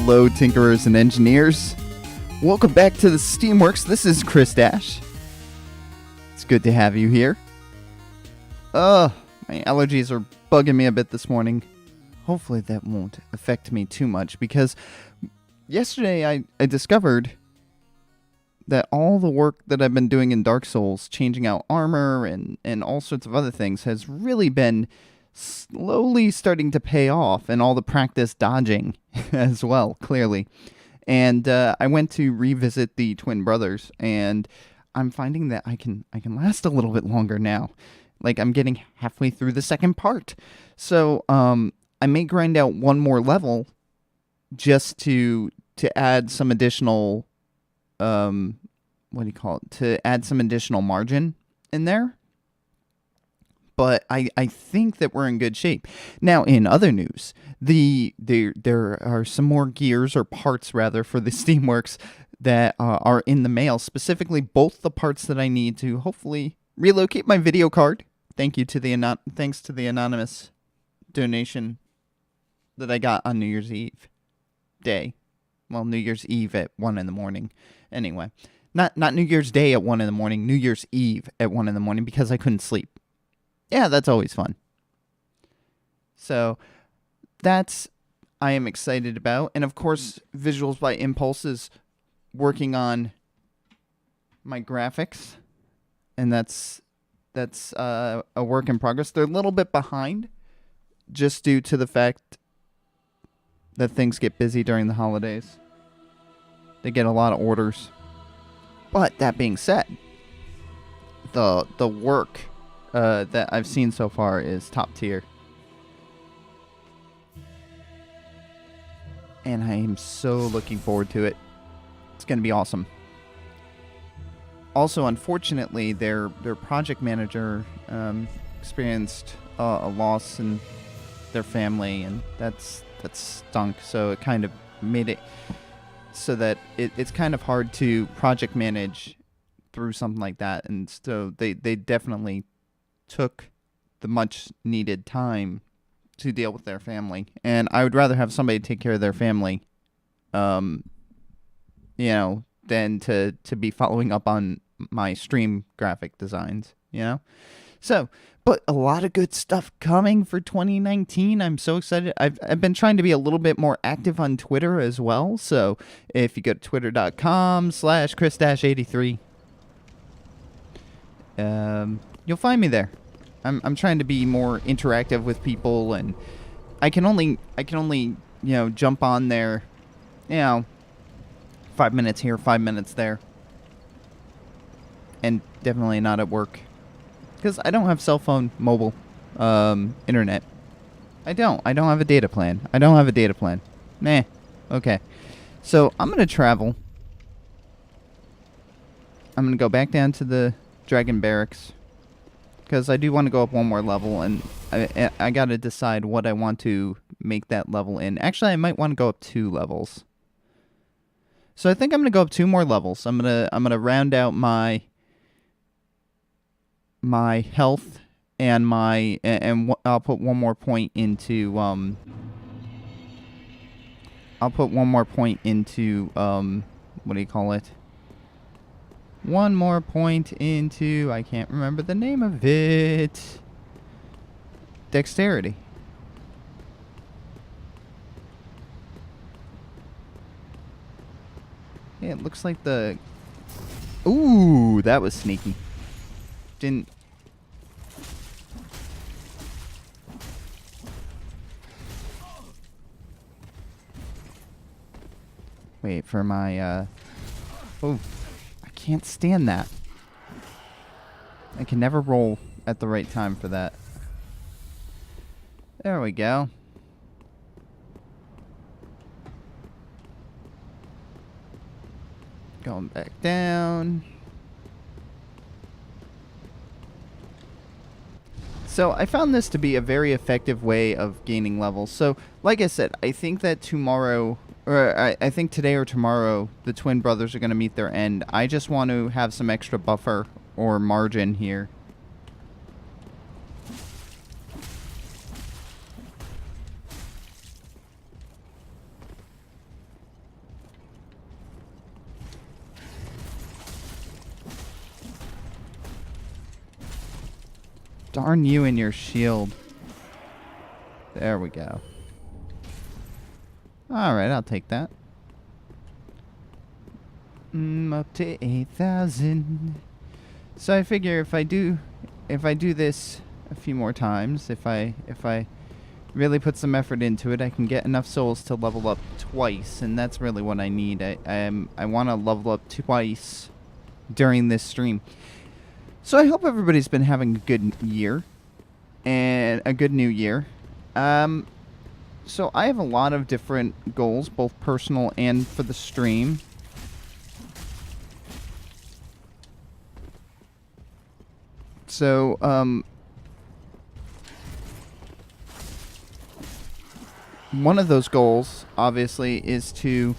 Hello, Tinkerers and Engineers. Welcome back to the Steamworks. This is ChrisDash. It's good to have you here. My allergies are bugging me a bit this morning. Hopefully that won't affect me too much, because yesterday I discovered that all the work that I've been doing in Dark Souls, changing out armor and all sorts of other things, has really been slowly starting to pay off, and all the practice dodging as well, clearly. And I went to revisit the twin brothers, and I'm finding that I can last a little bit longer now. Like, I'm getting halfway through the second part. So I may grind out one more level just to add some additional to add some additional margin in there. But I think that we're in good shape. Now, in other news, there are some more gears, or parts rather, for the Steamworks that are in the mail. Specifically, both the parts that I need to hopefully relocate my video card. Thanks to the anonymous donation that I got on New Year's Eve day. Well, New Year's Eve at 1 in the morning. Anyway, not New Year's Day at 1 in the morning. New Year's Eve at 1 in the morning, because I couldn't sleep. Yeah, that's always fun. So that's I am excited about. And of course, Visuals by Impulse is working on my graphics. And that's a work in progress. They're a little bit behind, just due to the fact that things get busy during the holidays. They get a lot of orders. But that being said, the work that I've seen so far is top tier. And I am so looking forward to it. It's going to be awesome. Also, unfortunately, their project manager experienced a loss in their family, and that stunk. So it kind of made it so that it's kind of hard to project manage through something like that. And so they definitely took the much needed time to deal with their family, and I would rather have somebody take care of their family, than to be following up on my stream graphic designs, So, but a lot of good stuff coming for 2019. I'm so excited. I've been trying to be a little bit more active on Twitter as well. So if you go to twitter.com/ChrisDash83, you'll find me there. I'm trying to be more interactive with people, and I can only jump on there, 5 minutes here, 5 minutes there, and definitely not at work, because I don't have cell phone, mobile, internet. I don't have a data plan. Nah. Okay. So I'm gonna travel. I'm gonna go back down to the Dragon Barracks, because I do want to go up one more level, and I got to decide what I want to make that level in. Actually, I might want to go up 2 levels. So I think I'm going to go up 2 more levels. I'm going to round out my health and I'll put one more point into what do you call it? One more point into, I can't remember the name of it. Dexterity. Yeah, it looks like Ooh, that was sneaky. Didn't... Wait for my, Oh. Can't stand that. I can never roll at the right time for that. There we go. Going back down. So I found this to be a very effective way of gaining levels. So, like I said, I think that tomorrow, or I think today or tomorrow, the twin brothers are going to meet their end. I just want to have some extra buffer or margin here. Darn you and your shield. There we go. Alright, I'll take that. Up to 8,000. So I figure if I do this a few more times, if I really put some effort into it, I can get enough souls to level up twice, and that's really what I need. I want to level up twice during this stream. So I hope everybody's been having a good year and a good new year. So I have a lot of different goals, both personal and for the stream. So, one of those goals, obviously, is to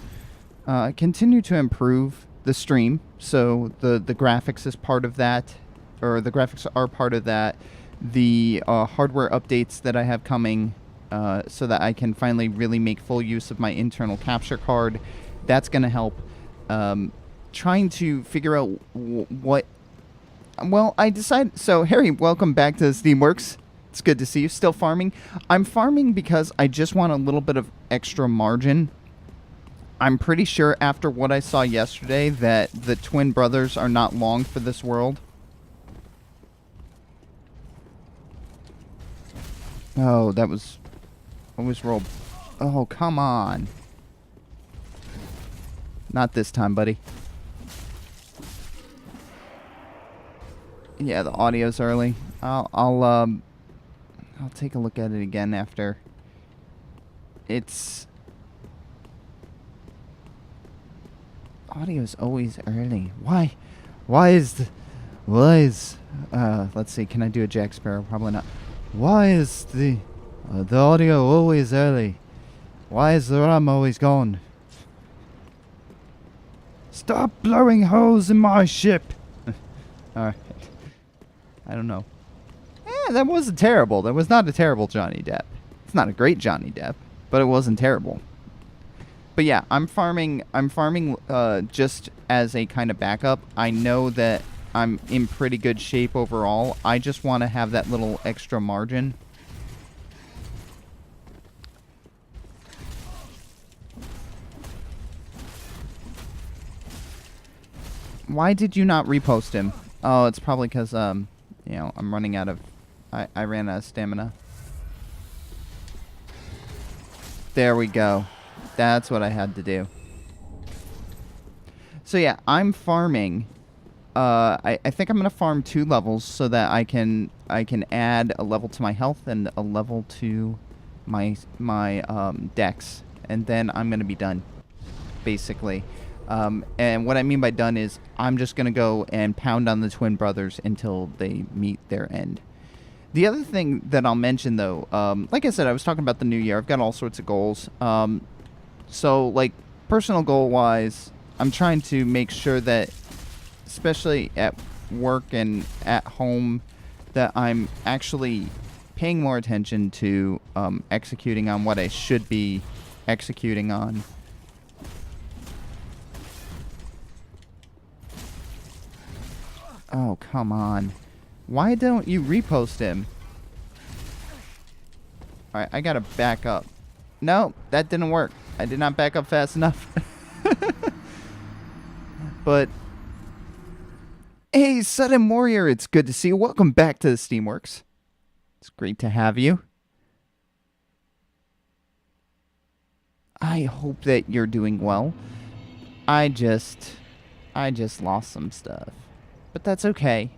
continue to improve the stream. So the graphics is part of that, or the graphics are part of that. The hardware updates that I have coming, so that I can finally really make full use of my internal capture card. That's going to help. Trying to figure out what... Well, I decided... So, Harry, welcome back to Steamworks. It's good to see you. Still farming. I'm farming because I just want a little bit of extra margin. I'm pretty sure after what I saw yesterday that the twin brothers are not long for this world. Oh, that was... Always rolled. Oh, come on. Not this time, buddy. Yeah, the audio's early. I'll take a look at it again after. It's... Audio's always early. Why? Why is... Let's see, can I do a Jack Sparrow? Probably not. Why is the audio always early? Why is the RAM always gone? Stop blowing holes in my ship! Alright. I don't know. That wasn't terrible. That was not a terrible Johnny Depp. It's not a great Johnny Depp, but it wasn't terrible. But yeah, I'm farming just as a kind of backup. I know that I'm in pretty good shape overall. I just want to have that little extra margin. Why did you not repost him? Oh, it's probably because, you know, I'm running out of... I ran out of stamina. There we go. That's what I had to do. So yeah, I'm farming. I think I'm gonna farm 2 levels so that I can add a level to my health and a level to my dex, and then I'm gonna be done, basically. And what I mean by done is I'm just gonna go and pound on the twin brothers until they meet their end. The other thing that I'll mention, though, like I said, I was talking about the new year. I've got all sorts of goals. So, like, personal goal-wise, I'm trying to make sure that, especially at work and at home, that I'm actually paying more attention to executing on what I should be executing on. Oh, come on. Why don't you repost him? Alright, I gotta back up. No, that didn't work. I did not back up fast enough. But... Hey, Sudden Warrior, it's good to see you. Welcome back to the Steamworks. It's great to have you. I hope that you're doing well. I just lost some stuff. But that's okay.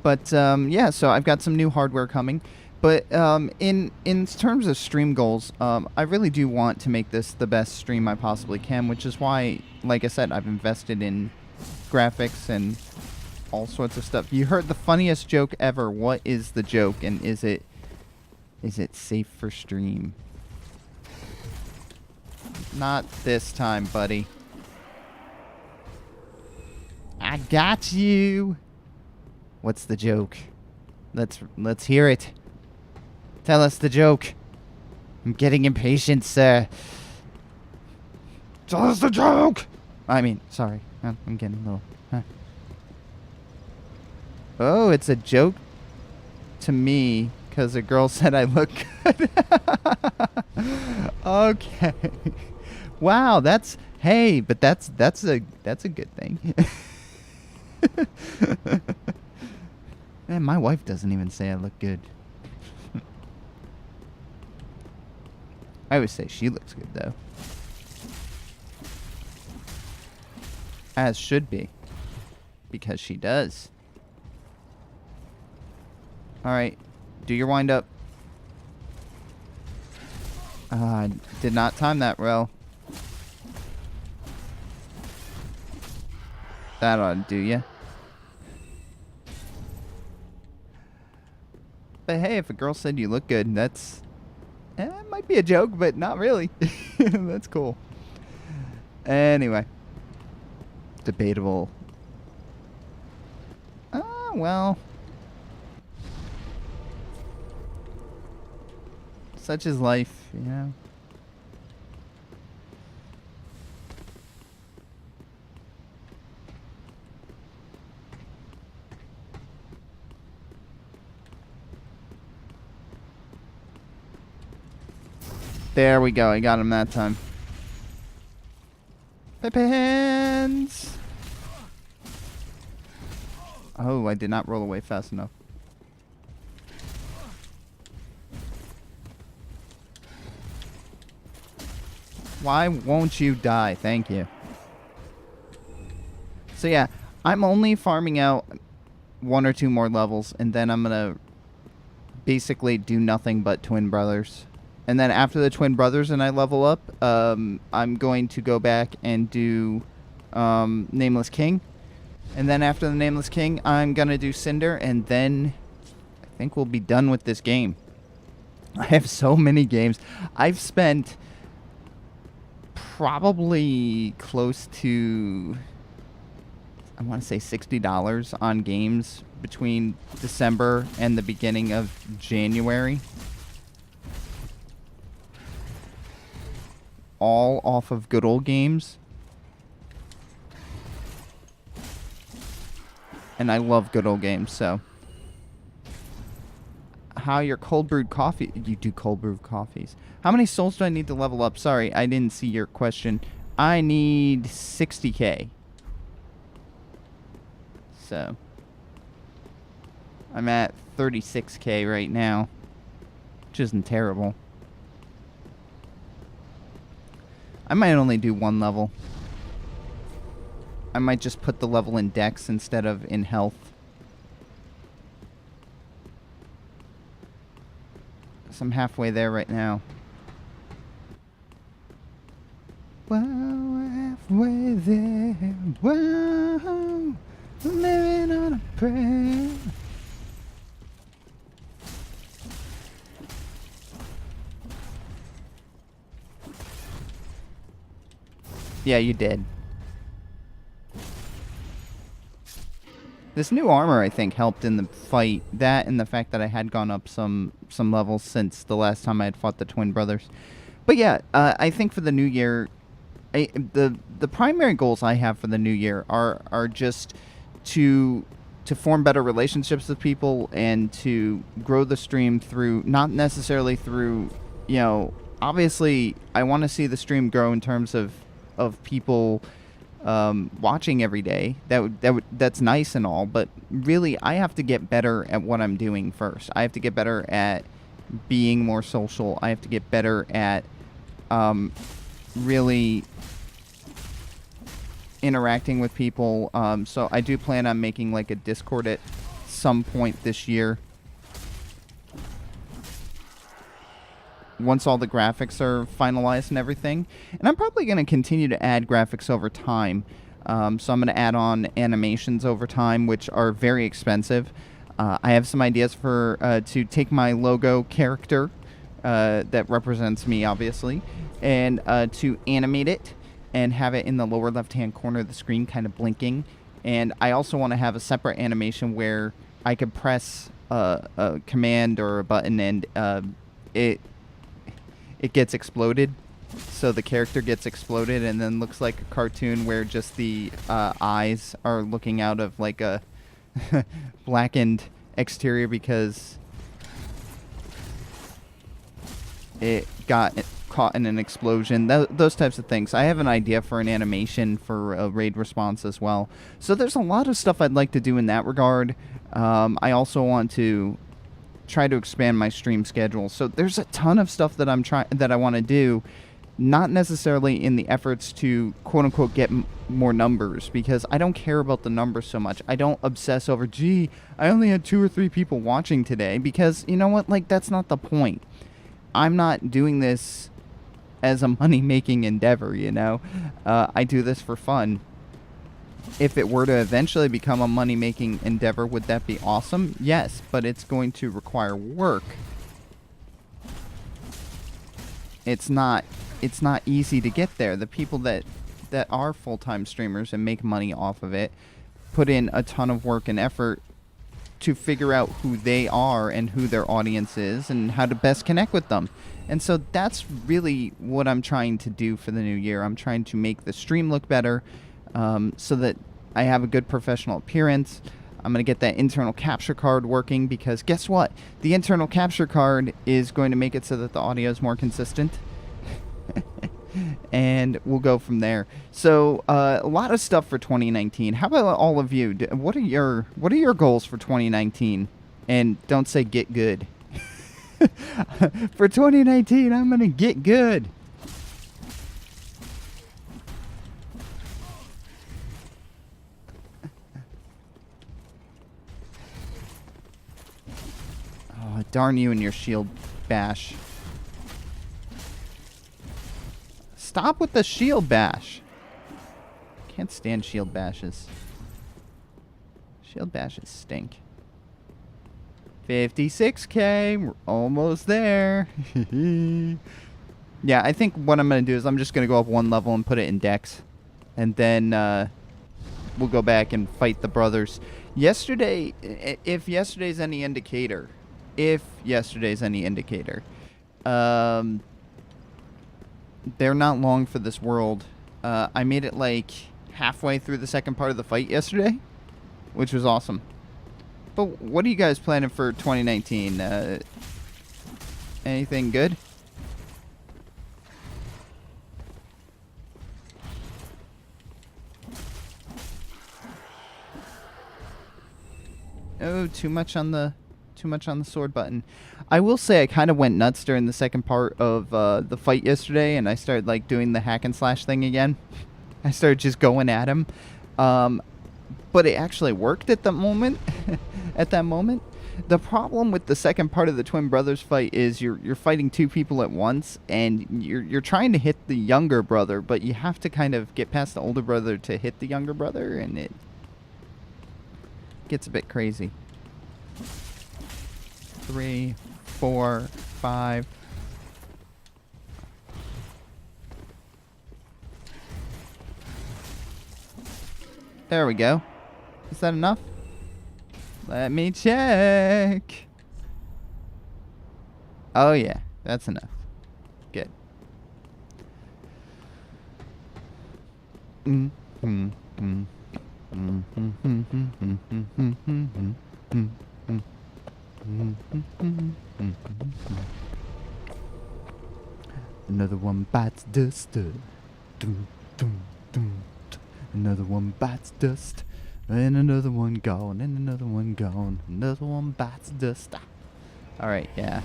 But, yeah, so I've got some new hardware coming. But in terms of stream goals, I really do want to make this the best stream I possibly can, which is why, like I said, I've invested in graphics and all sorts of stuff. You heard the funniest joke ever. What is the joke, and is it safe for stream? Not this time, buddy. I got you. What's the joke? Let's hear it. Tell us the joke. I'm getting impatient, sir. Tell us the joke. I mean, sorry. I'm getting a little... Oh, it's a joke to me because a girl said I look good. Okay. Wow, hey, but that's a good thing. Man, my wife doesn't even say I look good. I always say she looks good though. As should be. Because she does. Alright. Do your wind up. I did not time that well. That ought to do ya. But hey, if a girl said you look good, that's... it might be a joke, but not really. That's cool. Anyway. Debatable. Well. Such is life, you know. There we go. I got him that time. Pippins! Oh, I did not roll away fast enough. Why won't you die? Thank you. So yeah, I'm only farming out 1 or 2 more levels, and then I'm going to basically do nothing but Twin Brothers. And then after the Twin Brothers and I level up, I'm going to go back and do Nameless King. And then after the Nameless King, I'm going to do Cinder, and then I think we'll be done with this game. I have so many games. I've spent probably close to, I want to say $60 on games between December and the beginning of January. All off of good old games. And I love good old games, so. How your cold brewed coffee? You do cold brewed coffees. How many souls do I need to level up? Sorry, I didn't see your question. I need 60k. So. I'm at 36k right now. Which isn't terrible. I might only do 1 level. I might just put the level in Dex instead of in Health. So I'm halfway there right now. Well, we're halfway there. Whoa, living on a prayer. Yeah, you did. This new armor, I think, helped in the fight. That and the fact that I had gone up some levels since the last time I had fought the Twin Brothers. But yeah, I think for the new year, the primary goals I have for the new year are just to form better relationships with people and to grow the stream through, not necessarily through, you know, obviously I want to see the stream grow in terms of people watching every day. That's nice and all, but really I have to get better at what I'm doing first. I have to get better at being more social. I have to get better at really interacting with people. So I do plan on making like a Discord at some point this year. Once all the graphics are finalized and everything. And I'm probably going to continue to add graphics over time. So I'm going to add on animations over time, which are very expensive. I have some ideas for to take my logo character that represents me, obviously, and to animate it and have it in the lower left-hand corner of the screen kind of blinking. And I also want to have a separate animation where I could press a command or a button and it gets exploded, so the character gets exploded and then looks like a cartoon where just the eyes are looking out of like a blackened exterior because it got caught in an explosion. Those types of things. I have an idea for an animation for a raid response as well. So there's a lot of stuff I'd like to do in that regard. I also want to try to expand my stream schedule. So there's a ton of stuff that I want to do, not necessarily in the efforts to quote unquote get more numbers, because I don't care about the numbers so much. I don't obsess over, gee, I only had 2 or 3 people watching today, because you know what, like, that's not the point. I'm not doing this as a money-making endeavor, you know? I do this for fun. If it were to eventually become a money-making endeavor, would that be awesome? Yes, but it's going to require work. It's not easy to get there. The people that are full-time streamers and make money off of it put in a ton of work and effort to figure out who they are and who their audience is and how to best connect with them. And so that's really what I'm trying to do for the new year. I'm trying to make the stream look better, so that I have a good professional appearance. I'm going to get that internal capture card working, because guess what? The internal capture card is going to make it so that the audio is more consistent. And we'll go from there. So a lot of stuff for 2019. How about all of you? What are your goals for 2019? And don't say get good. For 2019, I'm gonna get good. Oh, darn you and your shield bash. Stop with the shield bash. Can't stand shield bashes. Shield bashes stink. 56k. We're almost there. Yeah, I think what I'm going to do is I'm just going to go up 1 level and put it in Dex. And then we'll go back and fight the brothers. Yesterday, if yesterday's any indicator, they're not long for this world. I made it like halfway through the second part of the fight yesterday, which was awesome. But what are you guys planning for 2019? Anything good? Oh, too much on the sword button. I will say I kind of went nuts during the second part of the fight yesterday, and I started like doing the hack and slash thing again. I started just going at him, but it actually worked at the moment. At that moment, the problem with the second part of the twin brothers fight is you're fighting 2 people at once, and you're trying to hit the younger brother, but you have to kind of get past the older brother to hit the younger brother, and it gets a bit crazy. 3, 4, 5. There we go. Is that enough? Let me check. Oh yeah, that's enough. Good. Another one bites dust. Another one bites dust. And another one gone. And another one gone. Another one bites dust. Alright, yeah.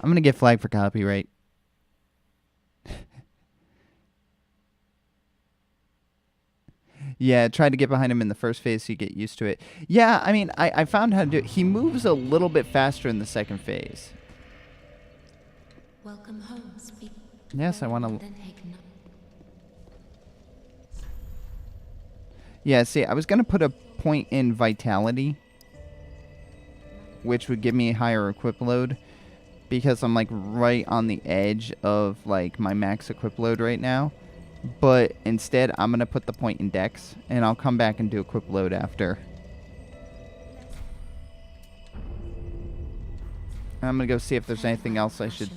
I'm gonna get flagged for copyright. Yeah, try to get behind him in the first phase so you get used to it. Yeah, I mean, I found how to do it. He moves a little bit faster in the second phase. Welcome home, speak. Yes, I want to... Yeah, see, I was going to put a point in vitality, which would give me a higher equip load, because I'm, like, right on the edge of, like, my max equip load right now. But instead, I'm going to put the point in Dex, and I'll come back and do equip load after. I'm going to go see if there's anything else I should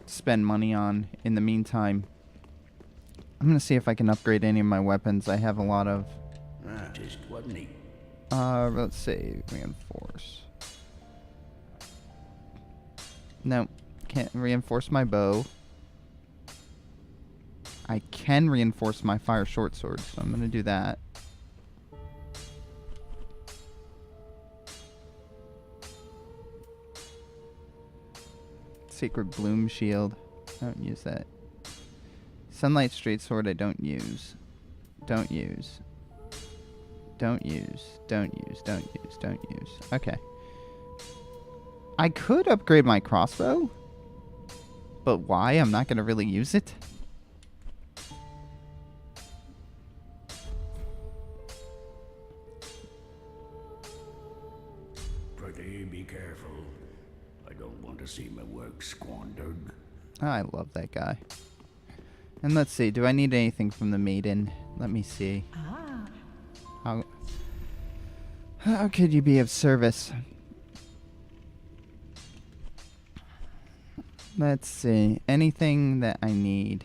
spend money on in the meantime. I'm going to see if I can upgrade any of my weapons. I have a lot of... Just wasn't he? Let's see. Reinforce. No. Can't reinforce my bow. I can reinforce my fire short sword, so I'm going to do that. Sacred Bloom Shield. I don't use that. Sunlight Straight Sword I don't use. Don't use. Don't use. Don't use. Don't use. Don't use. Okay. I could upgrade my crossbow. But why? I'm not going to really use it. Pretty be careful. I don't want to see my work squandered. Oh, I love that guy. And let's see. Do I need anything from the maiden? Let me see. How could you be of service? Let's see. Anything that I need.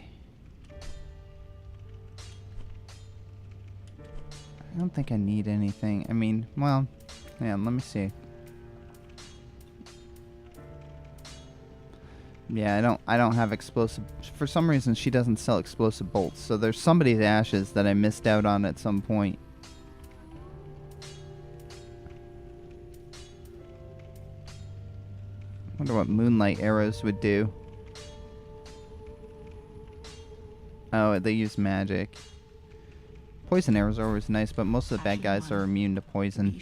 I don't think I need anything. I mean, well, yeah, let me see. Yeah, I don't have explosive. For some reason, she doesn't sell explosive bolts. So there's somebody's ashes that I missed out on at some point. Wonder what moonlight arrows would do. Oh, they use magic. Poison arrows are always nice, but most of the bad guys are immune to poison.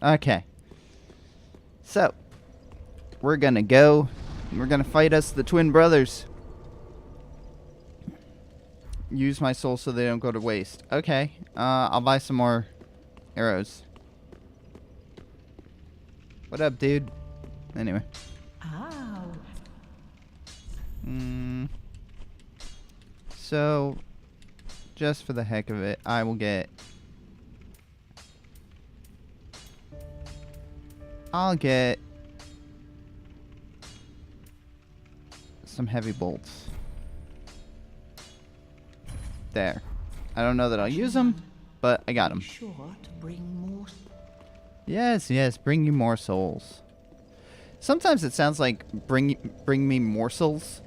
Okay. So, we're gonna go. We're gonna fight us, the twin brothers. Use my soul so they don't go to waste. Okay. I'll buy some more arrows. What up, dude? Anyway. So, just for the heck of it, I will I'll get some heavy bolts. There. I don't know that I'll use them, but I got them. Sure to bring more. Yes, yes, bring you more souls. Sometimes it sounds like bring me morsels.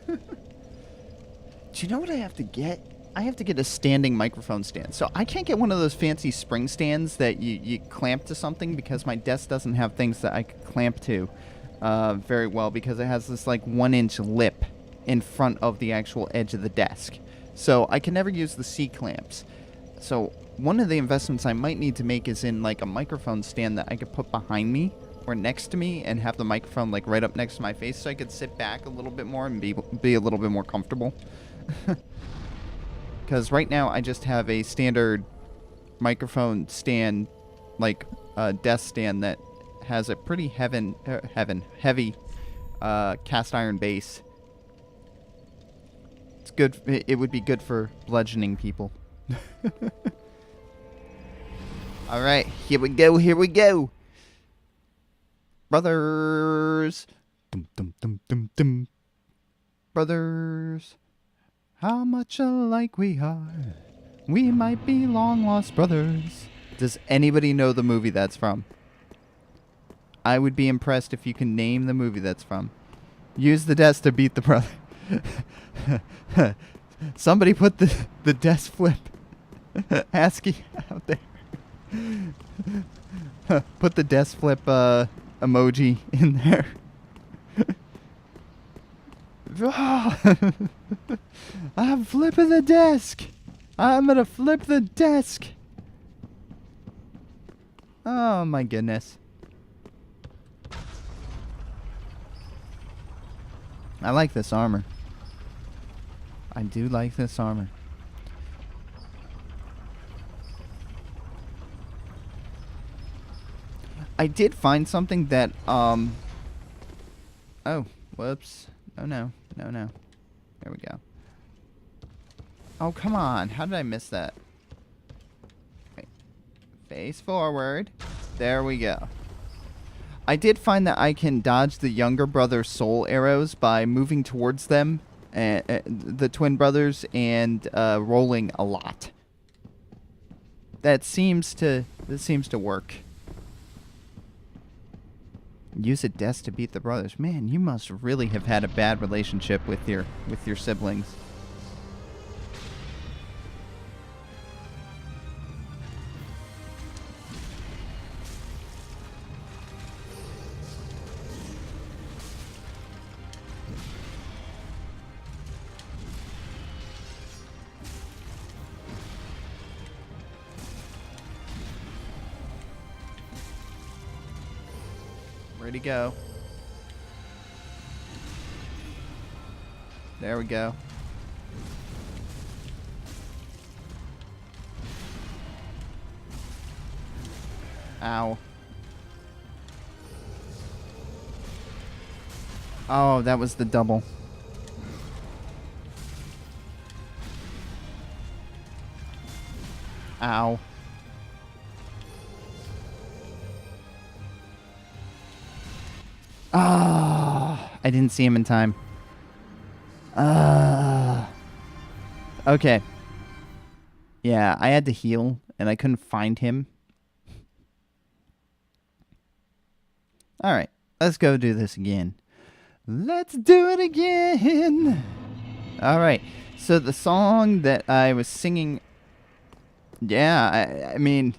Do you know what I have to get? I have to get a standing microphone stand. So I can't get one of those fancy spring stands that you clamp to something because my desk doesn't have things that I could clamp to very well because it has this like 1-inch lip in front of the actual edge of the desk. So I can never use the C-clamps. So one of the investments I might need to make is in like a microphone stand that I could put behind me or next to me and have the microphone like right up next to my face so I could sit back a little bit more and be a little bit more comfortable. Because right now I just have a standard microphone stand, like desk stand that has a pretty heavy cast iron base. It's good. It would be good for bludgeoning people. All right, here we go. Here we go. Brothers. Dum, dum, dum, dum, dum. Brothers. How much alike we are. We might be long lost brothers. Does anybody know the movie that's from? I would be impressed if you can name the movie that's from. Use the desk to beat the brother. Somebody put the desk flip ASCII out there. Put the desk flip emoji in there. I'm flipping the desk. I'm gonna flip the desk. Oh my goodness. I like this armor. I do like this armor. I did find something that oh, whoops. No. There we go. Oh, come on. How did I miss that? Wait. Face forward. There we go. I did find that I can dodge the younger brother's soul arrows by moving towards them, the twin brothers, and rolling a lot. that seems to work. Use a desk to beat the brothers. Man, you must really have had a bad relationship with your siblings. Where'd he go? There we go. Ow. Oh, that was the double. Ow. Ah, I didn't see him in time. Okay. Yeah, I had to heal, and I couldn't find him. Alright, let's go do this again. Let's do it again! Alright, so the song that I was singing... Yeah, I mean...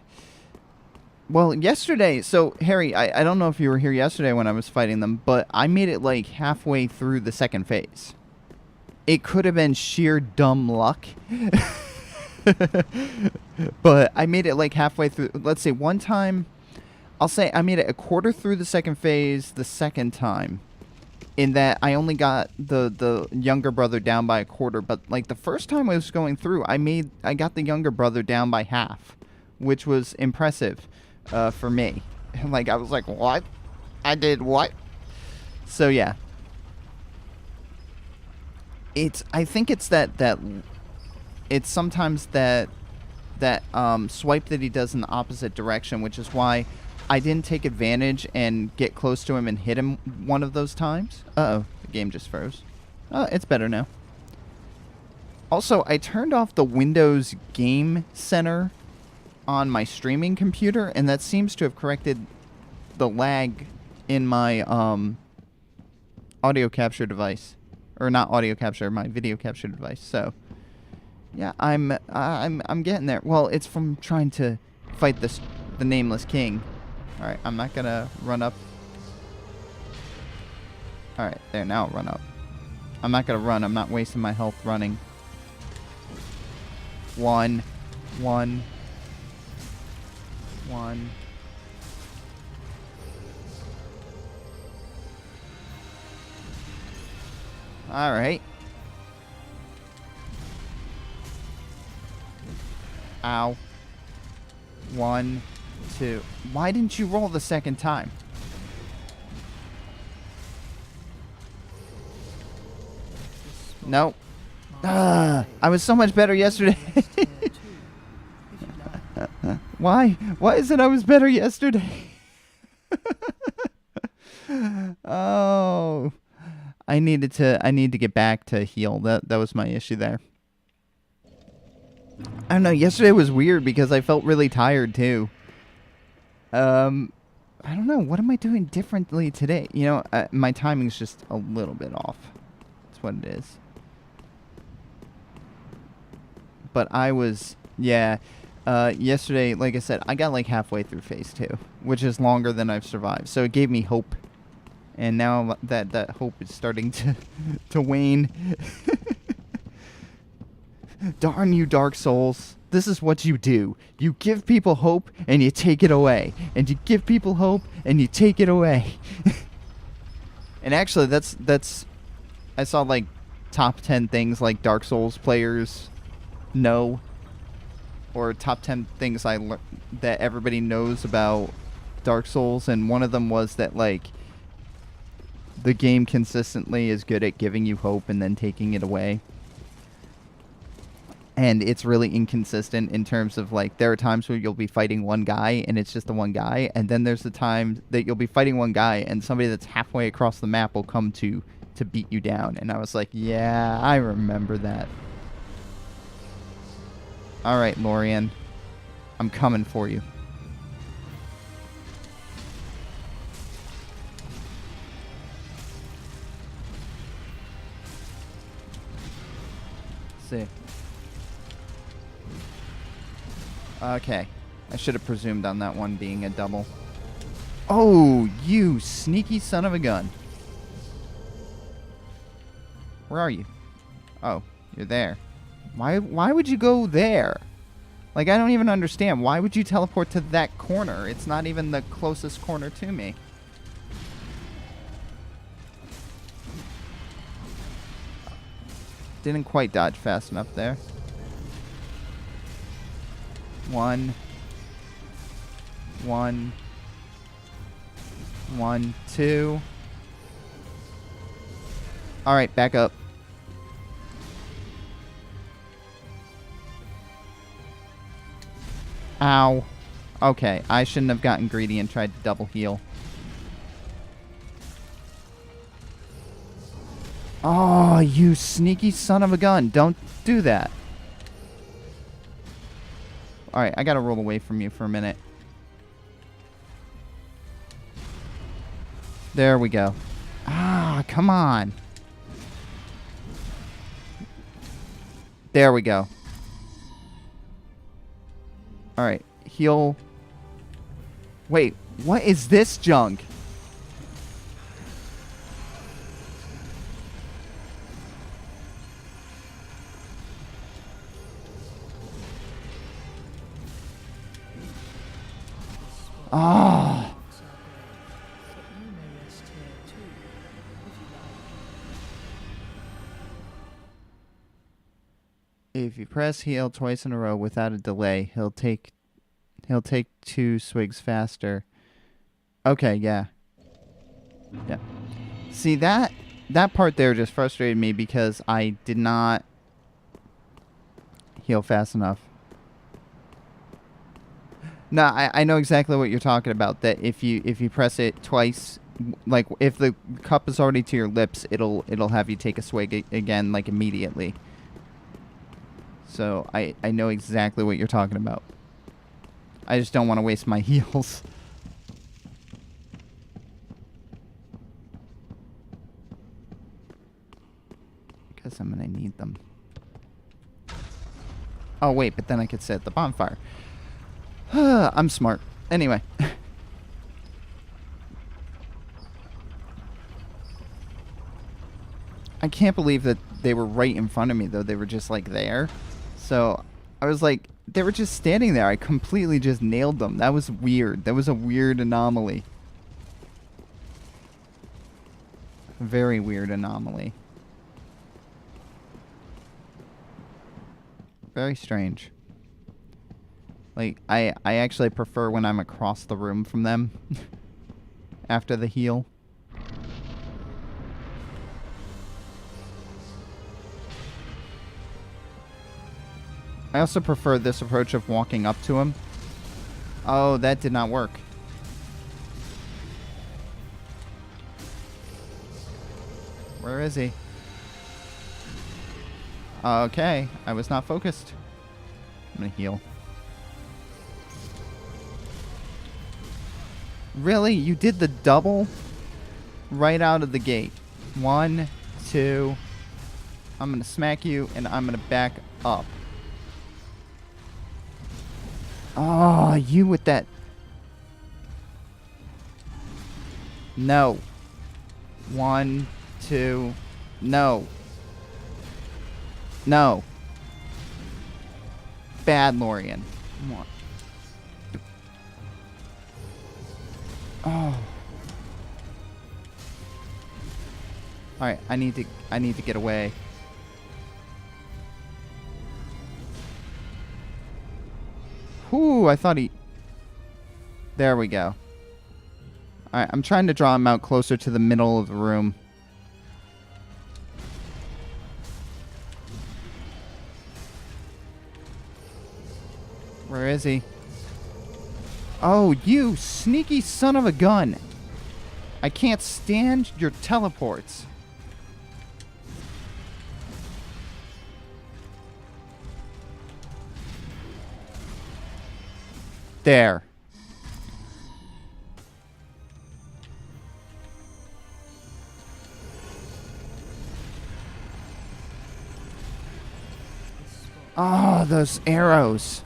Well, yesterday, so, Harry, I don't know if you were here yesterday when I was fighting them, but I made it, like, halfway through the second phase. It could have been sheer dumb luck. But I made it, like, halfway through. Let's say one time, I'll say I made it a quarter through the second phase the second time. In that I only got the younger brother down by a quarter, but, like, the first time I was going through, I got the younger brother down by half, which was impressive. For me. Like, I was like, what? I did what? So, yeah. I think it's it's sometimes that swipe that he does in the opposite direction, which is why I didn't take advantage and get close to him and hit him one of those times. Uh-oh, the game just froze. Oh, it's better now. Also, I turned off the Windows Game Center on my streaming computer, and that seems to have corrected the lag in my audio capture device, or not audio capture, my video capture device. So, yeah, I'm getting there. Well, it's from trying to fight the nameless king. All right, I'm not gonna run up. All right, there, now I'll run up. I'm not gonna run. I'm not wasting my health running. One. All right. Ow. 1, 2. Why didn't you roll the second time? Nope. I was so much better yesterday. Why is it I was better yesterday? Oh, I need to get back to heal. That was my issue there. I don't know. Yesterday was weird because I felt really tired too. I don't know. What am I doing differently today? You know, my timing's just a little bit off. That's what it is. But I was, yeah. Yesterday, like I said, I got like halfway through phase 2, which is longer than I've survived. So it gave me hope. And now that hope is starting to wane. Darn you, Dark Souls. This is what you do. You give people hope and you take it away. And you give people hope and you take it away. And actually, that's I saw like top 10 things like Dark Souls players know, or top 10 things that everybody knows about Dark Souls, and one of them was that like the game consistently is good at giving you hope and then taking it away. And it's really inconsistent in terms of, like, there are times where you'll be fighting one guy and it's just the one guy, and then there's the time that you'll be fighting one guy and somebody that's halfway across the map will come to beat you down. And I was like, yeah, I remember that. Alright, Lorian. I'm coming for you. See. Okay. I should have presumed on that one being a double. Oh, you sneaky son of a gun. Where are you? Oh, you're there. Why would you go there? Like, I don't even understand. Why would you teleport to that corner? It's not even the closest corner to me. Didn't quite dodge fast enough there. 1, 1, 1, 2. All right, back up. Ow. Okay, I shouldn't have gotten greedy and tried to double heal. Oh, you sneaky son of a gun. Don't do that. Alright, I gotta roll away from you for a minute. There we go. Ah, come on. There we go. Alright, heal. Wait, what is this junk? Ah. If you press heal twice in a row without a delay, he'll take 2 swigs faster. Okay, yeah. Yeah. See, that part there just frustrated me because I did not heal fast enough. No, I know exactly what you're talking about. That if you press it twice, like if the cup is already to your lips, it'll have you take a swig again, like immediately. So I know exactly what you're talking about. I just don't want to waste my heals. Because I'm going to need them. Oh, wait, but then I could set the bonfire. I'm smart. Anyway. I can't believe that they were right in front of me, though. They were just, like, there. So I was like, they were just standing there. I completely just nailed them. That was weird. That was a weird anomaly. Very weird anomaly. Very strange. Like, I actually prefer when I'm across the room from them after the heal. I also prefer this approach of walking up to him. Oh, that did not work. Where is he? Okay, I was not focused. I'm gonna heal. Really? You did the double right out of the gate. 1, 2. I'm gonna smack you, and I'm gonna back up. Oh, you with that. No. 1, 2. No. No. Bad Lorian. One. Oh. Alright, I need to get away. Whew, I thought he... There we go. Alright, I'm trying to draw him out closer to the middle of the room. Where is he? Oh, you sneaky son of a gun. I can't stand your teleports. There. Oh, those arrows.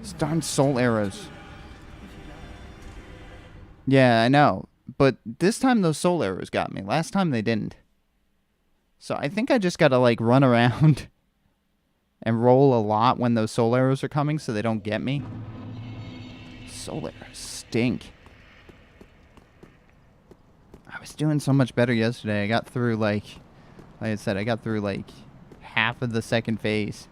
Those darn soul arrows. Yeah, I know. But this time those soul arrows got me. Last time they didn't. So I think I just gotta, like, run around and roll a lot when those soul arrows are coming so they don't get me. Soul arrows stink. I was doing so much better yesterday. I got through, like I said, I got through, like, half of the second phase.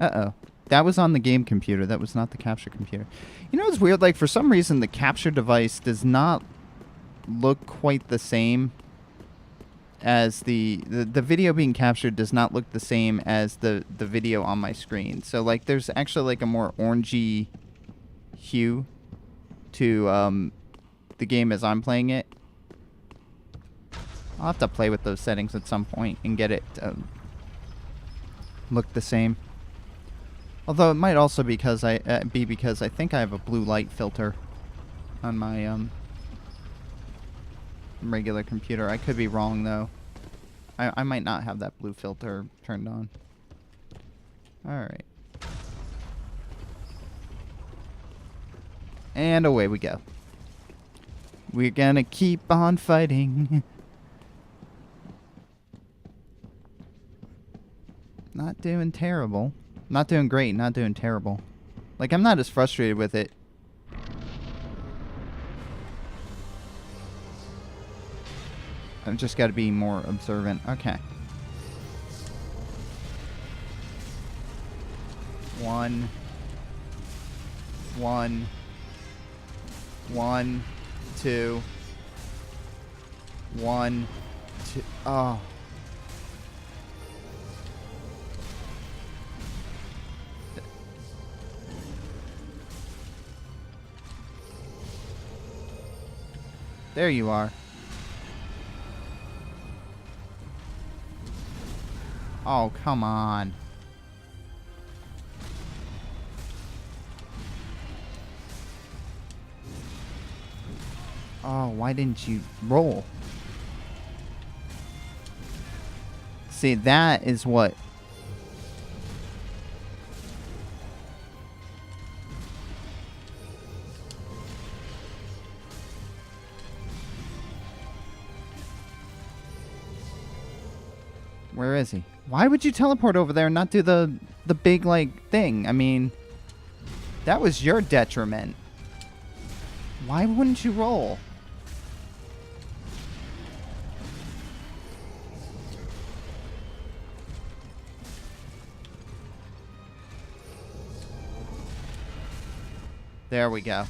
Uh-oh. That was on the game computer. That was not the capture computer. You know, it's weird. Like, for some reason, the capture device does not look quite the same as the video being captured does not look the same as the video on my screen. So, like, there's actually, like, a more orangey hue to the game as I'm playing it. I'll have to play with those settings at some point and get it look the same. Although it might also be because I think I have a blue light filter on my regular computer. I could be wrong though. I might not have that blue filter turned on. All right. And away we go. We're gonna keep on fighting. Not doing terrible. Not doing great, not doing terrible. Like, I'm not as frustrated with it. I've just got to be more observant. Okay. 1, 1, 1, 2, 1, 2. Oh. There you are. Oh, come on. Oh, why didn't you roll? See, that is what... Where is he? Why would you teleport over there and not do the big, like, thing? I mean, that was your detriment. Why wouldn't you roll? There we go.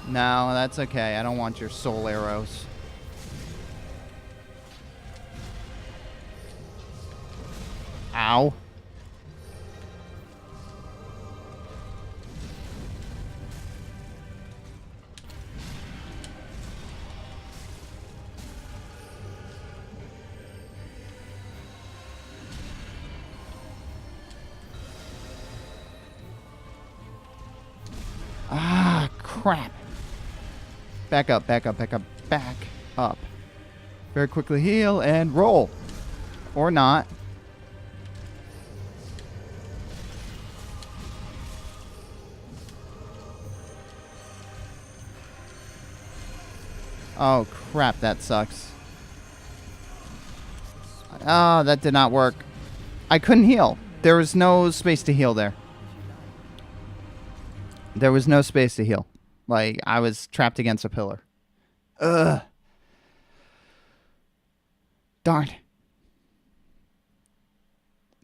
No, that's okay. I don't want your soul arrows. Ow. Ah, crap. Back up, back up, back up, back up. Very quickly heal and roll. Or not. Oh, crap, that sucks. Oh, that did not work. I couldn't heal. There was no space to heal there. There was no space to heal. Like, I was trapped against a pillar. Ugh. Darn.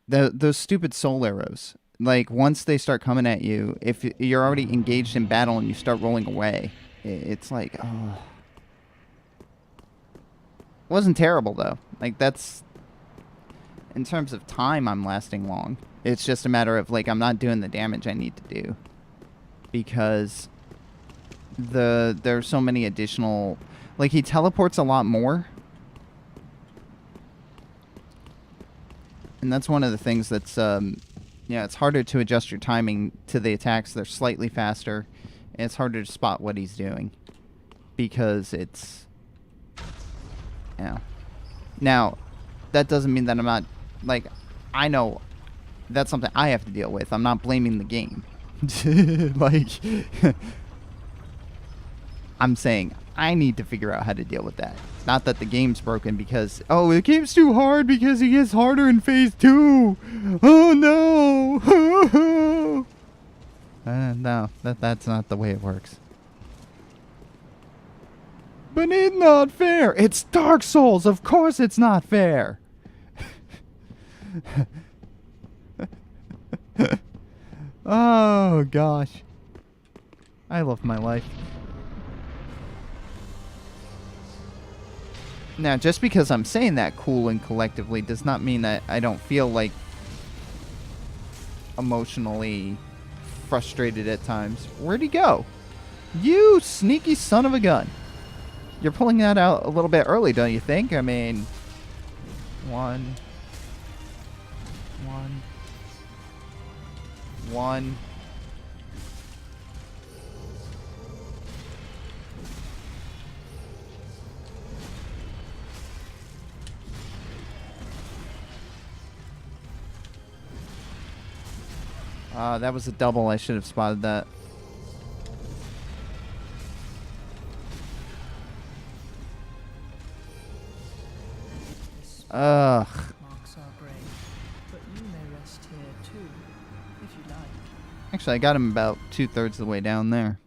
Those stupid soul arrows. Like, once they start coming at you, if you're already engaged in battle and you start rolling away, it's like, oh. It wasn't terrible, though. Like, that's... In terms of time, I'm lasting long. It's just a matter of, like, I'm not doing the damage I need to do. Because there's so many additional... Like, he teleports a lot more. And that's one of the things that's... yeah, it's harder to adjust your timing to the attacks. They're slightly faster. And it's harder to spot what he's doing. Because it's... Yeah. Now, that doesn't mean that I'm not... Like, I know that's something I have to deal with. I'm not blaming the game. Like, I'm saying I need to figure out how to deal with that. Not that the game's broken because, oh, the game's too hard because it gets harder in phase 2. Oh, no. No, that's not the way it works. But it's not fair. It's Dark Souls. Of course it's not fair. Oh, gosh. I love my life. Now, just because I'm saying that cool and collectively does not mean that I don't feel, like, emotionally frustrated at times. Where'd he go? You sneaky son of a gun. You're pulling that out a little bit early, don't you think? I mean, one. That was a double. I should have spotted that. Ugh. Marks are grey, but you may rest here too, if you like. Actually, I got him about 2/3 of the way down there.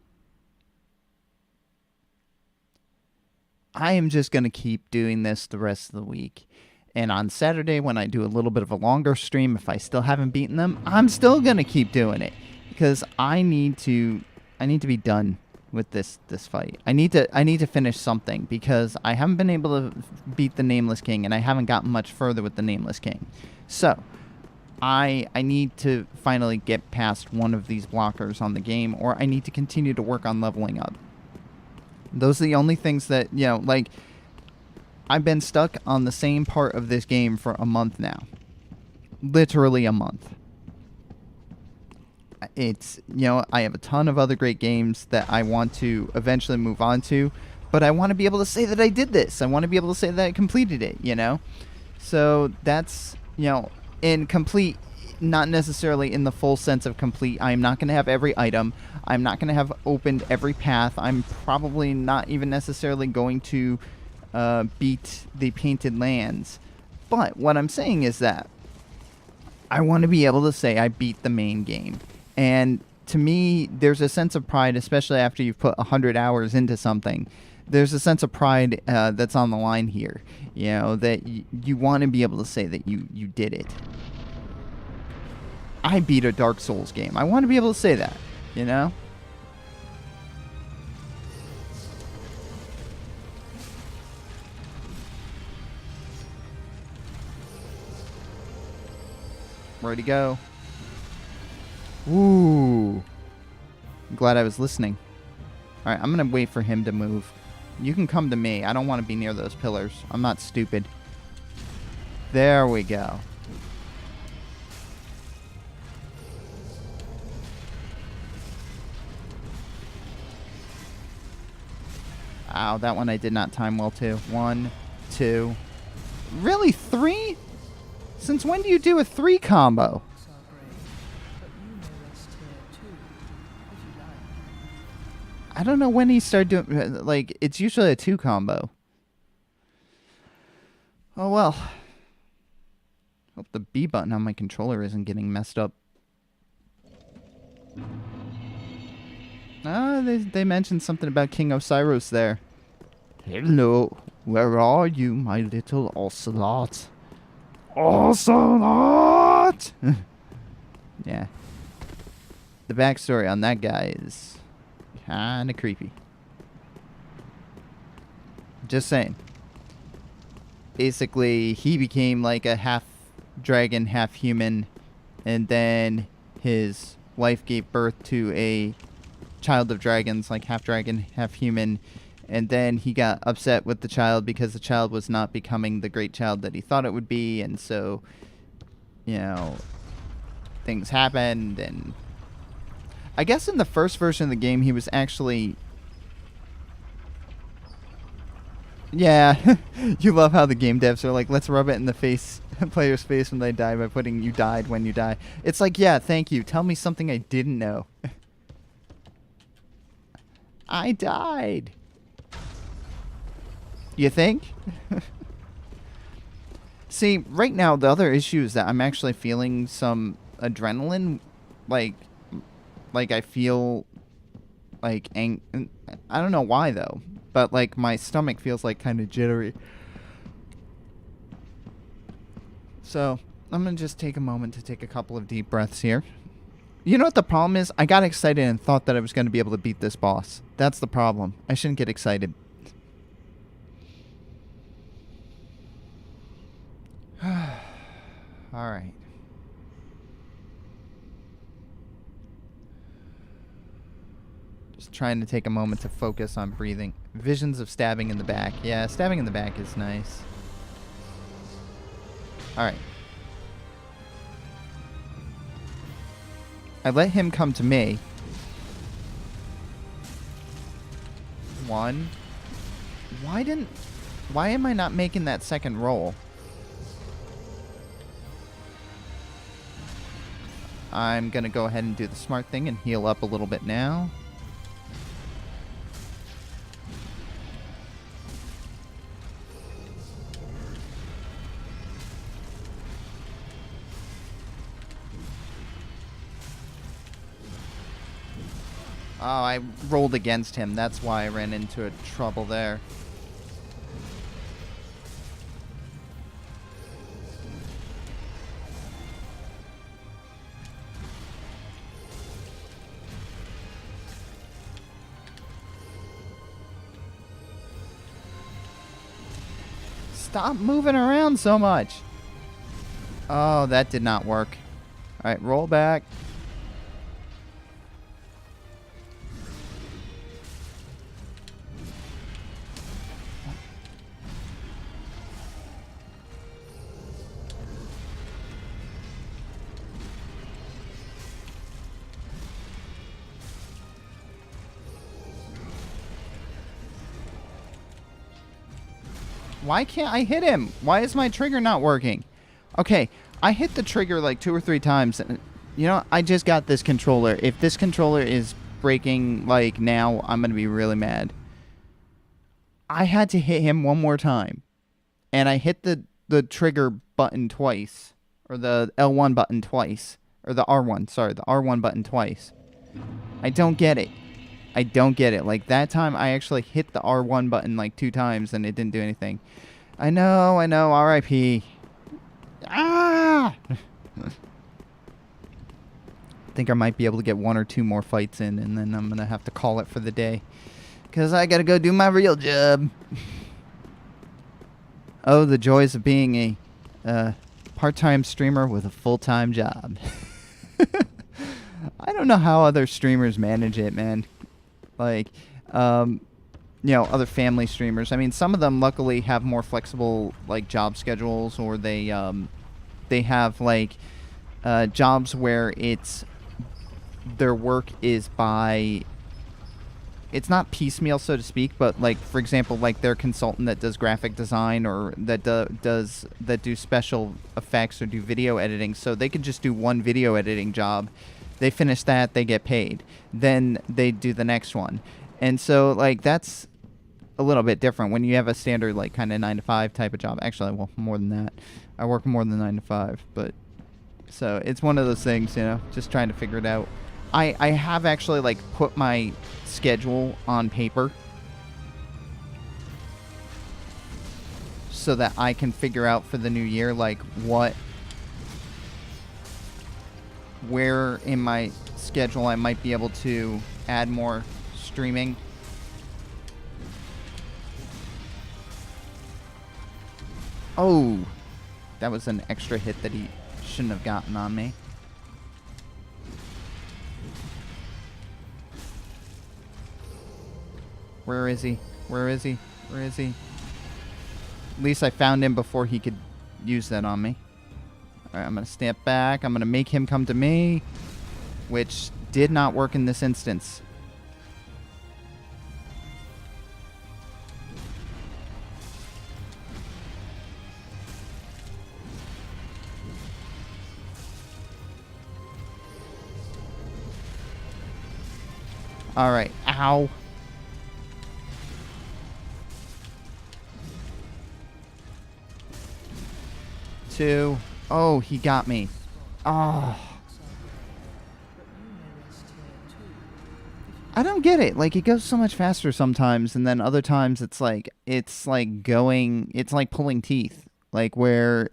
I am just going to keep doing this the rest of the week. And on Saturday, when I do a little bit of a longer stream, if I still haven't beaten them, I'm still going to keep doing it. Because I need to be done with this fight. I need to finish something because I haven't been able to beat the Nameless King and I haven't gotten much further with the Nameless King. So, I need to finally get past one of these blockers on the game, or I need to continue to work on leveling up. Those are the only things that, you know, like, I've been stuck on the same part of this game for a month now. Literally a month. It's, you know, I have a ton of other great games that I want to eventually move on to, but I want to be able to say that I did this. I want to be able to say that I completed it, you know? So that's, you know, in complete, not necessarily in the full sense of complete. I'm not going to have every item. I'm not going to have opened every path. I'm probably not even necessarily going to beat the Painted Lands. But what I'm saying is that I want to be able to say I beat the main game. And to me, there's a sense of pride, especially after you've put 100 hours into something. There's a sense of pride that's on the line here. You know, that you want to be able to say that you did it. I beat a Dark Souls game. I want to be able to say that, you know? Where'd he go? Ooh. I'm glad I was listening. Alright, I'm going to wait for him to move. You can come to me. I don't want to be near those pillars. I'm not stupid. There we go. Ow, that one I did not time well too. 1, 2. Really? 3? Since when do you do a 3 combo? Marks are grey, but you may rest here too, if you like. I don't know when he started doing... Like, it's usually a 2 combo. Oh, well. Hope the B button on my controller isn't getting messed up. They mentioned something about King Osiris there. Hello, where are you, my little ocelot? Ocelot! Yeah. The backstory on that guy is kind of creepy. Just saying. basically he became like a half dragon, half human, and then his wife gave birth to a child of dragons, like half dragon, half human, and then he got upset with the child because the child was not becoming the great child that he thought it would be, and so, you know, things happened. And I guess in the first version of the game he was actually, yeah, you love how the game devs are like, let's rub it in the face, player's face when they die by putting "you died when you die." It's like, yeah, thank you, tell me something I didn't know. I died. You think? See, right now the other issue is that I'm actually feeling some adrenaline, like I feel like I don't know why though, but like my stomach feels like kind of jittery. So I'm gonna just take a moment to take a couple of deep breaths here. You know what the problem is? I got excited and thought that I was going to be able to beat this boss. That's the problem. I shouldn't get excited. Alright. Just trying to take a moment to focus on breathing. Visions of stabbing in the back. Yeah, stabbing in the back is nice. Alright. I let him come to me. 1. Why am I not making that second roll? I'm gonna go ahead and do the smart thing and heal up a little bit now. Oh, I rolled against him. That's why I ran into a trouble there. Stop moving around so much. Oh, that did not work. All right, roll back. Why can't I hit him? Why is my trigger not working? Okay, I hit the trigger like 2 or 3 times. And, you know, I just got this controller. If this controller is breaking, like, now, I'm going to be really mad. I had to hit him one more time. And I hit the trigger button twice. Or the L1 button twice. Or the R1, sorry, the R1 button twice. I don't get it. I don't get it. Like, that time, I actually hit the R1 button, like, 2 times, and it didn't do anything. I know, R.I.P. Ah! I think I might be able to get 1 or 2 more fights in, and then I'm going to have to call it for the day. Because I got to go do my real job. Oh, the joys of being a part-time streamer with a full-time job. I don't know how other streamers manage it, man. Like, you know, other family streamers. I mean, some of them luckily have more flexible, like, job schedules, or they have, like, jobs where their work is by, it's not piecemeal, so to speak, but, like, for example, like, their consultant that does graphic design, or that do special effects or do video editing, so they could just do one video editing job. They finish that, they get paid. Then they do the next one. And so, like, that's a little bit different when you have a standard, like, kind of 9-to-5 type of job. Actually, well, more than that. I work more than 9 to 5. But, so, it's one of those things, you know, just trying to figure it out. I have actually, like, put my schedule on paper so that I can figure out for the new year, like, where in my schedule I might be able to add more streaming. Oh, that was an extra hit that he shouldn't have gotten on me. Where is he? Where is he? Where is he? At least I found him before he could use that on me. Alright, I'm going to step back. I'm going to make him come to me, which did not work in this instance. Alright, ow. Two. Oh, he got me. Oh. I don't get it. Like, it goes so much faster sometimes, and then other times it's like going, it's like pulling teeth. Like, where,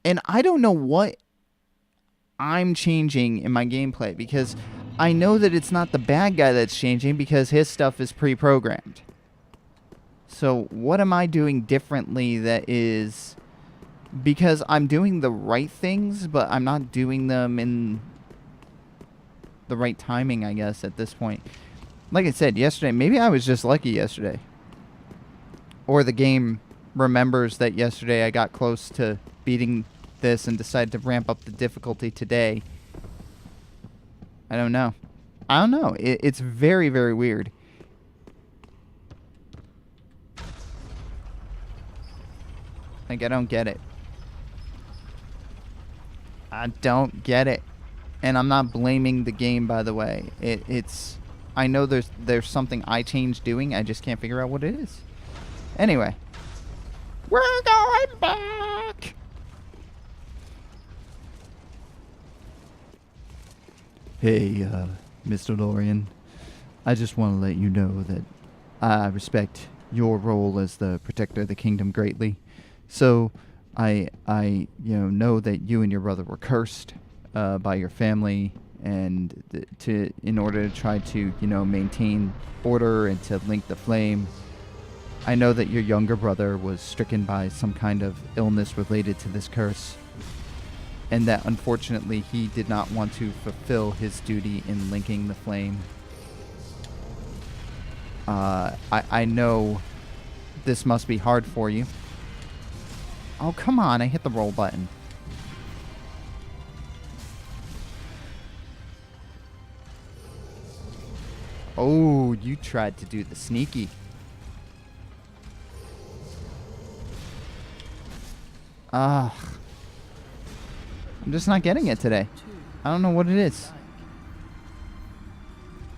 and I don't know what I'm changing in my gameplay, because I know that it's not the bad guy that's changing, because his stuff is pre-programmed. So what am I doing differently that is, because I'm doing the right things, but I'm not doing them in the right timing, I guess, at this point. Like I said, yesterday, maybe I was just lucky yesterday. Or the game remembers that yesterday I got close to beating this and decided to ramp up the difficulty today. I don't know. I don't know. It's very, very weird. Like, I don't get it. I don't get it. And I'm not blaming the game, by the way. It's... I know there's something I changed doing. I just can't figure out what it is. Anyway. We're going back! Hey, Mr. Lorian. I just want to let you know that I respect your role as the protector of the kingdom greatly. So, I know that you and your brother were cursed by your family, and in order to try to, maintain order and to link the flame. I know that your younger brother was stricken by some kind of illness related to this curse, and that unfortunately he did not want to fulfill his duty in linking the flame. I know this must be hard for you. Oh, come on, I hit the roll button. Oh, you tried to do the sneaky. I'm just not getting it today. I don't know what it is.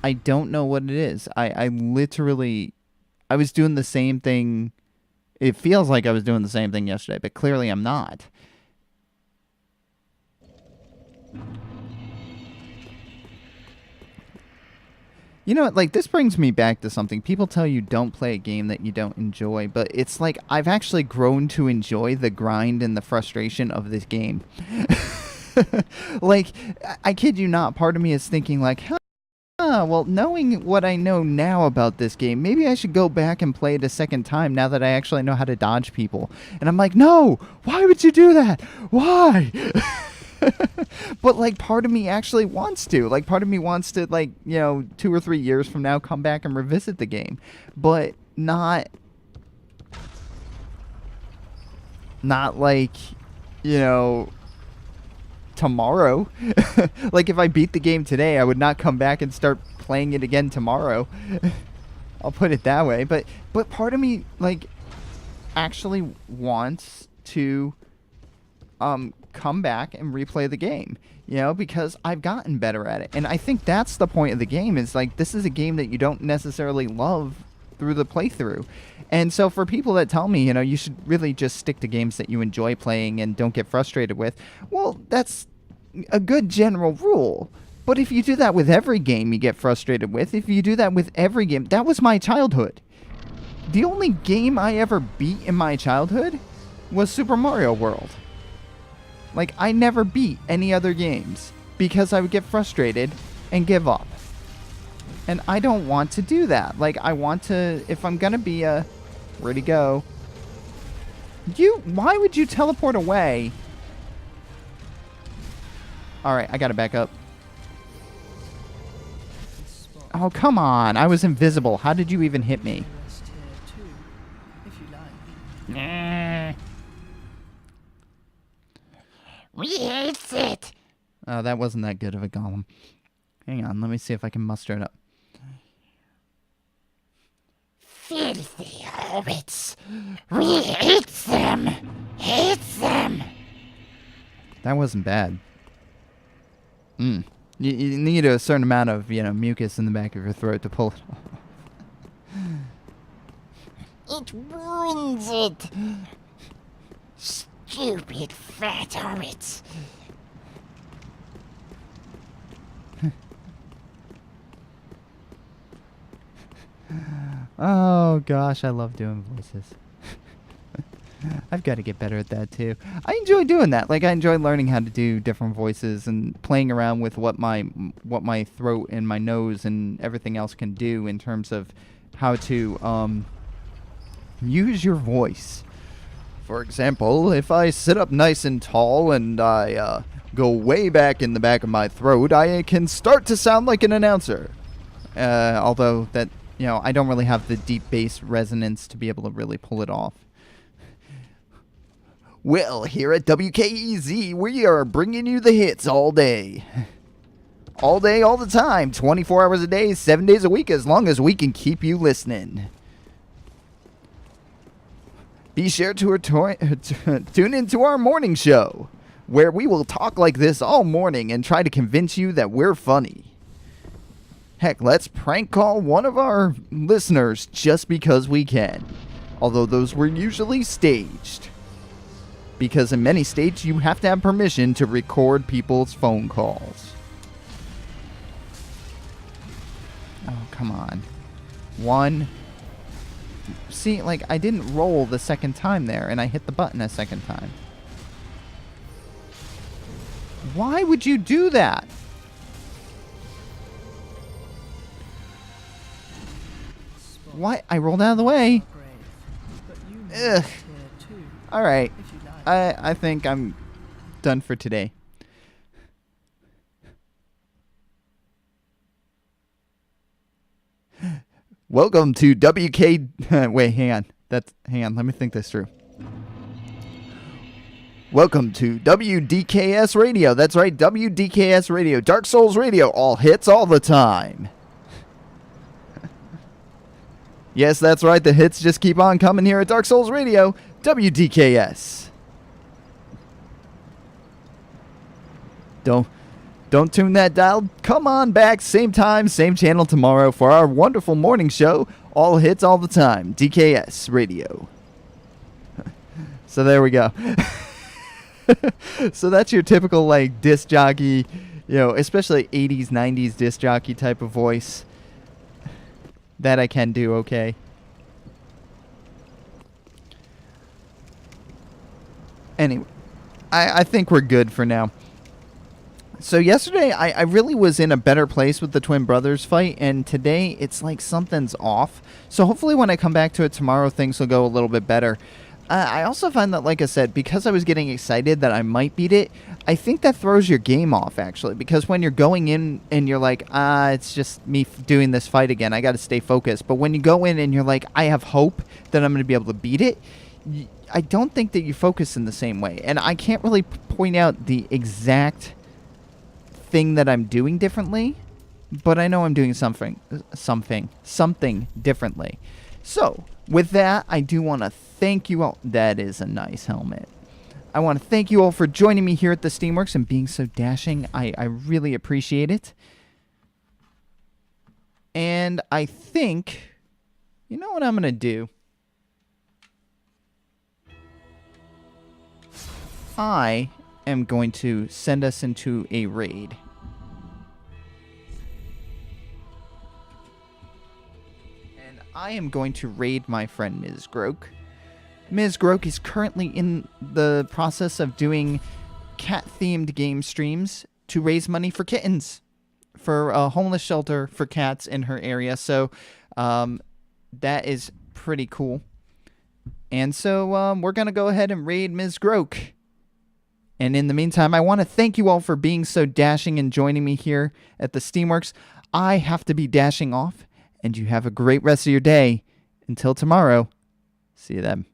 I don't know what it is. I literally... I was doing the same thing... It feels like I was doing the same thing yesterday, but clearly I'm not. You know what, like, this brings me back to something. People tell you don't play a game that you don't enjoy, but it's like I've actually grown to enjoy the grind and the frustration of this game. Like, I kid you not, part of me is thinking like, well, knowing what I know now about this game, maybe I should go back and play it a second time now that I actually know how to dodge people. And I'm like, no! Why would you do that? Why? But, like, part of me actually wants to. Like, part of me wants to, like, 2 or 3 years from now come back and revisit the game. But not like, tomorrow. Like, if I beat the game today, I would not come back and start playing it again tomorrow. I'll put it that way. But part of me, like, actually wants to come back and replay the game, because I've gotten better at it. And I think that's the point of the game, is like, this is a game that you don't necessarily love through the playthrough. And so for people that tell me, you should really just stick to games that you enjoy playing and don't get frustrated with, well, that's a good general rule. But if you do that with every game you get frustrated with, if you do that with every game, that was my childhood. The only game I ever beat in my childhood was Super Mario World. Like, I never beat any other games because I would get frustrated and give up. And I don't want to do that. Like, I want to, if I'm going to be a, where'd he go? Why would you teleport away? Alright, I gotta back up. Oh, come on. I was invisible. How did you even hit me? Rest here too, if you like. We hate it. Oh, that wasn't that good of a golem. Hang on, let me see if I can muster it up. Filthy hobbits. We hate them. Hate them. That wasn't bad. You need a certain amount of, mucus in the back of your throat to pull it off. It ruins it. Stupid fat hobbits. Oh, gosh, I love doing voices. I've got to get better at that, too. I enjoy doing that. Like, I enjoy learning how to do different voices and playing around with what my throat and my nose and everything else can do in terms of how to use your voice. For example, if I sit up nice and tall and I go way back in the back of my throat, I can start to sound like an announcer. Although that, I don't really have the deep bass resonance to be able to really pull it off. Well, here at WKEZ, we are bringing you the hits all day. All day, all the time, 24 hours a day, 7 days a week, as long as we can keep you listening. Be sure to tune into our morning show, where we will talk like this all morning and try to convince you that we're funny. Heck, let's prank call one of our listeners just because we can. Although those were usually staged. Because in many states, you have to have permission to record people's phone calls. Oh, come on. One. See, like, I didn't roll the second time there, and I hit the button a second time. Why would you do that? Why? I rolled out of the way. But you may Ugh. rest here too, Alright. if you like. I think I'm done for today. Welcome to WK... Wait, hang on. Hang on, let me think this through. Welcome to WDKS Radio. That's right, WDKS Radio. Dark Souls Radio. All hits all the time. Yes, that's right. The hits just keep on coming here at Dark Souls Radio. WDKS. Don't tune that dial. Come on back, same time, same channel tomorrow for our wonderful morning show. All hits all the time. DKS Radio. So there we go. So that's your typical, like, disc jockey, especially 80s, 90s disc jockey type of voice. That I can do okay. Anyway, I think we're good for now. So yesterday, I really was in a better place with the twin brothers fight, and today it's like something's off. So hopefully when I come back to it tomorrow, things will go a little bit better. I also find that, like I said, because I was getting excited that I might beat it, I think that throws your game off, actually. Because when you're going in and you're like, it's just me doing this fight again, I got to stay focused. But when you go in and you're like, I have hope that I'm going to be able to beat it, I don't think that you focus in the same way. And I can't really point out the exact thing that I'm doing differently, but I know I'm doing something differently. So, with that, I do want to thank you all. That is a nice helmet. I want to thank you all for joining me here at the Steamworks and being so dashing. I really appreciate it. And I think, you know what I'm going to do? I am going to send us into a raid. And I am going to raid my friend Ms. Groke. Ms. Groke is currently in the process of doing cat-themed game streams to raise money for kittens, for a homeless shelter for cats in her area. So that is pretty cool. And so we're going to go ahead and raid Ms. Groke. And in the meantime, I want to thank you all for being so dashing and joining me here at the Steamworks. I have to be dashing off, and you have a great rest of your day. Until tomorrow, see you then.